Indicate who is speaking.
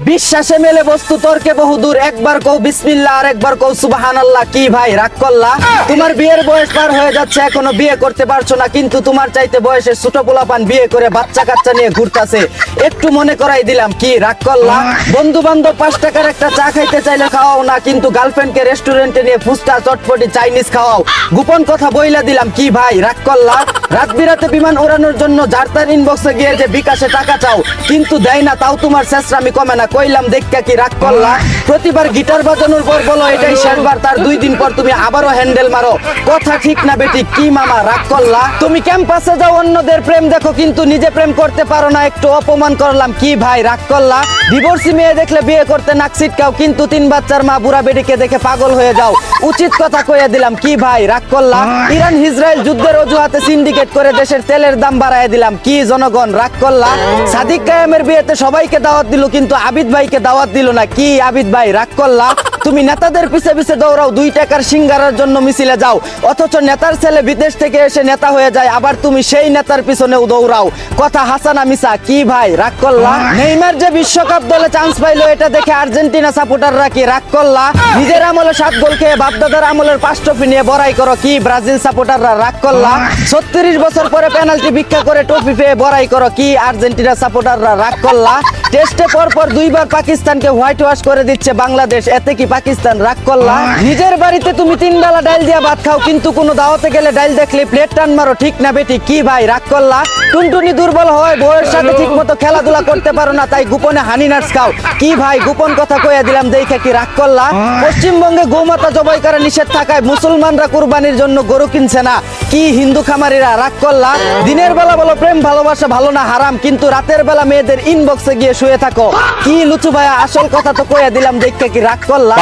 Speaker 1: বিশ্বাসে মেলে বস্তু তর্কে বহুদূর, একবার কও বিসমিল্লাহ আর একবার কও সুবহানাল্লাহ। কি ভাই রাগ করলা? তোমার বিয়ের বয়স পার হয়ে যাচ্ছে, এখনো বিয়ে করতে পারছো না, কিন্তু তোমার চাইতে বয়সের ছোট পোলাপান বিয়ে করে বাচ্চা কাচ্চা নিয়ে ঘুরতাছে, একটু মনে করাই দিলাম। কি রাগ করলা? বন্ধু বান্ধব 5 টাকার একটা চা খাইতে চাইলে খাওয়াও না, কিন্তু গার্লফ্রেন্ডকে রেস্টুরেন্টে নিয়ে ফুচকা চটপটি চাইনিজ খাওয়াও, গোপন কথা বইলা দিলাম। কি ভাই রাগ করলা? রাত বিরাতে বিমান ওড়ানোর জন্য যার ইনবক্সে গিয়ে যে বিকাশে টাকা চাও, কিন্তু দেয় না, তাও তোমার শেষরামি কমে না, কইলাম দেখা কি রাগ করলা? প্রতিবার গিটার বাজানোর পর বলো এটাই শেষবার, তার 2 দিন পর তুমি আবারও হ্যান্ডেল মারো, কথা ঠিক না বেটি? কি মামা রাগ করলা? তুমি ক্যাম্পাসে যাও অন্যদের প্রেম দেখো, কিন্তু নিজে প্রেম করতে পারো না, একটু অপমান করলাম। কি ভাই রাগ করলা? ডিভোর্সি মেয়ে দেখলে বিয়ে করতে নাক ছিটকাও, কিন্তু 3 বাচ্চার মা বুড়া বেটিকে দেখে পাগল হয়ে যাও, উচিত কথা কইয়া দিলাম। কি ভাই রাগ করলা? ইরান ইসরায়েল যুদ্ধের অজুহাতে সিন্ডিকেট করে দেশের তেলের দাম বাড়ায় দিলাম। কি জনগণ রাগ করলা? সাদিক কায়েমের বিয়েতে সবাইকে দাওয়াত দিল, কিন্তু আবিদ ভাইকে দাওয়াত দিল না। কি আবিদ ভাই রাগ করলা? তুমি নেতাদের পিছে পিছে দৌড়াও, 2 টাকার সিঙ্গারার জন্য মিছিলে যাও, অথচ নেতার ছেলে বিদেশ থেকে এসে নেতা হয়ে যায়, আবার তুমি সেই নেতার পিছনেও দৌড়াও, কথা হাসানা মিসা? কি ভাই রাগ করলা? নেইমার যে বিশ্বকাপ দলে চান্স পাইলো, এটা দেখে আর্জেন্টিনা সাপোর্টাররা কি রাগ করলা? নিজের আমলে 7 গোল খেয়ে বাপদাদার আমলের 5 ট্রফি নিয়ে বড়াই করো, কি ব্রাজিল সাপোর্টাররা রাগ করলা? 36 বছর পরে পেনাল্টি ভিক্ষা করে ট্রফি পেয়ে বড়াই করো, কি আর্জেন্টিনা সাপোর্টাররা রাগ করলা? টেস্টে পরপর 2 বার পাকিস্তানকে হোয়াইট ওয়াশ করে দিচ্ছে বাংলাদেশ, এতে কি পাকিস্তান রাগ করলা? নিজের বাড়িতে তুমি 3 বেলা ডাল দিয়া ভাত খাও, কিন্তু কোনো দাওয়াতে গেলে ডাল দেখলে প্লেট টান মারো, ঠিক না বেটি? কি ভাই রাগ করলা? টুনটুনি দুর্বল হয়, বউয়ের সাথে ঠিক মতো খেলাধুলা করতে পারো না, তাই গোপনে হানি নাটস খাও। কি ভাই গোপন কথা কইয়া দিলাম, দেখে কি রাগ করলা? পশ্চিমবঙ্গে গোমাতা জবাই করা নিষেধ থাকায় মুসলমানরা কুরবানির জন্য গরু কিনছে না, কি হিন্দু খামারিরা রাগ করলা? দিনের বেলা বলো প্রেম ভালোবাসা ভালো না হারাম, কিন্তু রাতের বেলা মেয়েদের ইনবক্সে গিয়ে শুয়ে থাকো, কি লুচু ভাইয়া? আসল কথা তো কইয়া দিলাম, দেখে কি রাগ করলা?